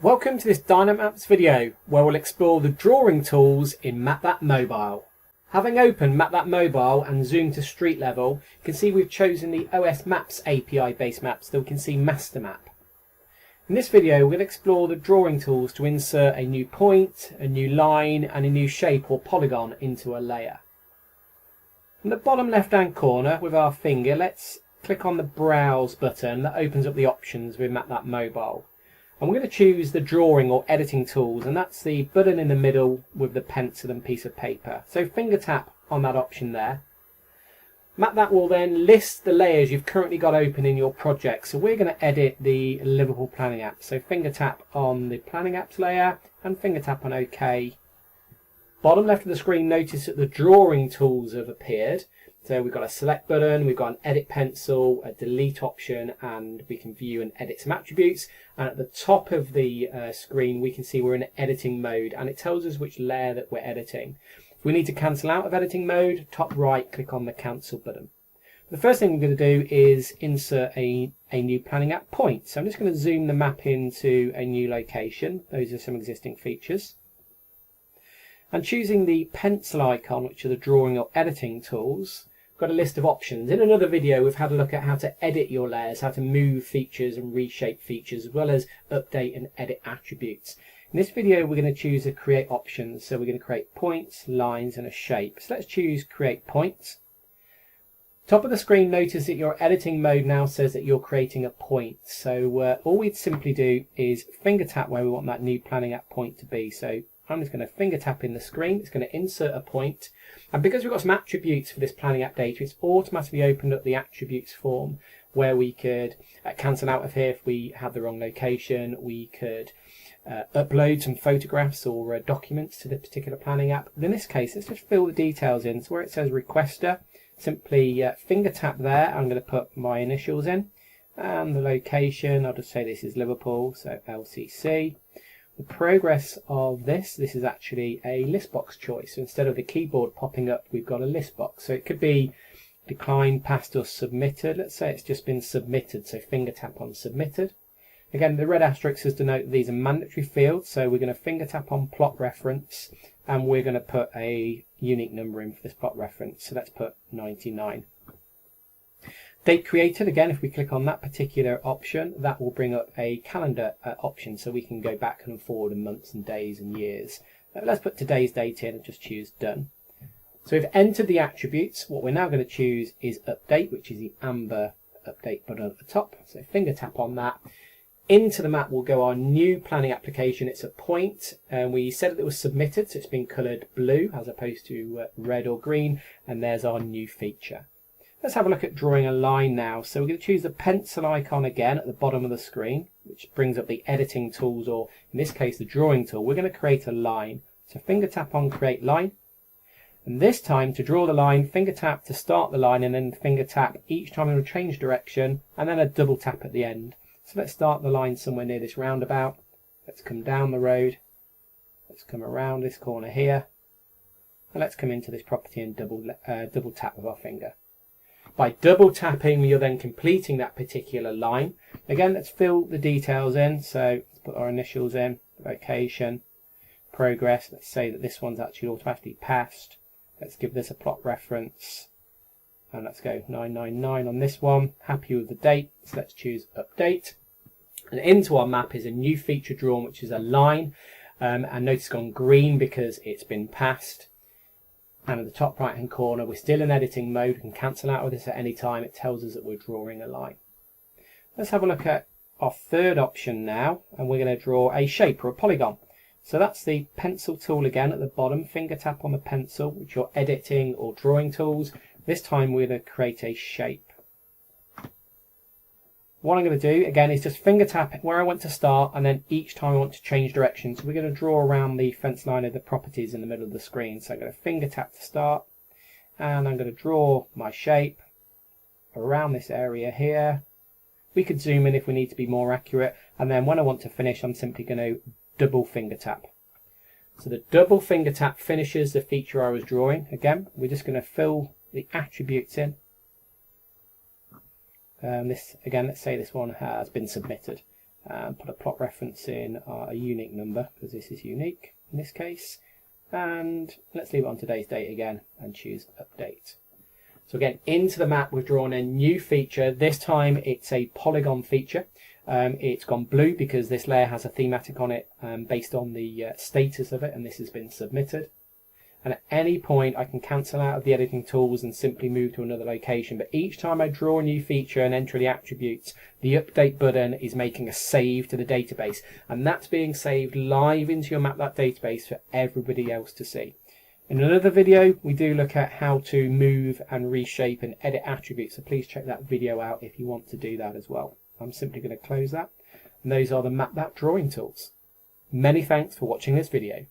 Welcome to this Dynamaps video where we'll explore the drawing tools in MapThat Mobile. Having opened MapThat Mobile and zoomed to street level, you can see we've chosen the OS Maps API based map so that we can see master map. In this video we'll explore the drawing tools to insert a new point, a new line and a new shape or polygon into a layer. In the bottom left hand corner with our finger, let's click on the Browse button that opens up the options with MapThat Mobile. And we're going to choose the drawing or editing tools, and that's the button in the middle with the pencil and piece of paper. So finger tap on that option there. MapThat will then list the layers you've currently got open in your project. So we're going to edit the Liverpool planning app. So finger tap on the planning apps layer and finger tap on OK. Bottom left of the screen, notice that the drawing tools have appeared. So we've got a select button, we've got an edit pencil, a delete option, and we can view and edit some attributes. And at the top of the screen, we can see we're in editing mode, and it tells us which layer that we're editing. If we need to cancel out of editing mode, top right, click on the cancel button. The first thing we're going to do is insert a new planning app point. So I'm just going to zoom the map into a new location. Those are some existing features. And choosing the pencil icon, which are the drawing or editing tools, got a list of options. In another video we've had a look at how to edit your layers, how to move features and reshape features, as well as update and edit attributes. In this video we're going to choose the create options, so we're going to create points, lines and a shape. So let's choose create points. Top of the screen, notice that your editing mode now says that you're creating a point. So all we'd simply do is finger tap where we want that new planning app point to be. So I'm just going to finger tap in the screen, it's going to insert a point, and because we've got some attributes for this planning app data, it's automatically opened up the attributes form where we could cancel out of here if we had the wrong location, we could upload some photographs or documents to the particular planning app. But in this case, let's just fill the details in. So where it says requester, simply finger tap there, I'm going to put my initials in, and the location, I'll just say this is Liverpool, so LCC. The progress of this is actually a list box choice. So instead of the keyboard popping up, we've got a list box. So it could be declined, passed or submitted. Let's say it's just been submitted, so finger tap on submitted. Again, the red asterisk is to note that these are mandatory fields, so we're going to finger tap on plot reference and we're going to put a unique number in for this plot reference. So let's put 99. Date created, again, if we click on that particular option, that will bring up a calendar option, so we can go back and forward in months and days and years. Let's put today's date in and just choose done. So we've entered the attributes. What we're now going to choose is update, which is the amber update button at the top. So finger tap on that. Into the map will go our new planning application. It's a point, and we said that it was submitted, so it's been coloured blue as opposed to red or green, and there's our new feature. Let's have a look at drawing a line now. So we're going to choose the pencil icon again at the bottom of the screen, which brings up the editing tools, or in this case the drawing tool. We're going to create a line. So finger tap on create line. And this time to draw the line, finger tap to start the line, and then finger tap each time it'll change direction, and then a double tap at the end. So let's start the line somewhere near this roundabout. Let's come down the road. Let's come around this corner here. And let's come into this property and double tap with our finger. By double tapping, you're then completing that particular line. Again, let's fill the details in. So let's put our initials in, location, progress. Let's say that this one's actually automatically passed. Let's give this a plot reference. And let's go 999 on this one. Happy with the date, so let's choose update. And into our map is a new feature drawn, which is a line. And notice it's gone green because it's been passed. And at the top right hand corner, we're still in editing mode. We can cancel out of this at any time. It tells us that we're drawing a line. Let's have a look at our third option now, and we're going to draw a shape or a polygon. So that's the pencil tool again at the bottom. Finger tap on the pencil, which are editing or drawing tools. This time we're going to create a shape. What I'm going to do again is just finger tap where I want to start, and then each time I want to change direction. So we're going to draw around the fence line of the properties in the middle of the screen. So I'm going to finger tap to start, and I'm going to draw my shape around this area here. We could zoom in if we need to be more accurate, and then when I want to finish, I'm simply going to double finger tap. So the double finger tap finishes the feature I was drawing. Again, we're just going to fill the attributes in. This again, let's say this one has been submitted. Put a plot reference in, a unique number, because this is unique in this case. And let's leave it on today's date again and choose update. So again, into the map we've drawn a new feature. This time it's a polygon feature. It's gone blue because this layer has a thematic on it based on the status of it, and this has been submitted. And at any point I can cancel out of the editing tools and simply move to another location. But each time I draw a new feature and enter the attributes, the update button is making a save to the database. And that's being saved live into your MapThat database for everybody else to see. In another video, we do look at how to move and reshape and edit attributes. So please check that video out if you want to do that as well. I'm simply going to close that. And those are the MapThat drawing tools. Many thanks for watching this video.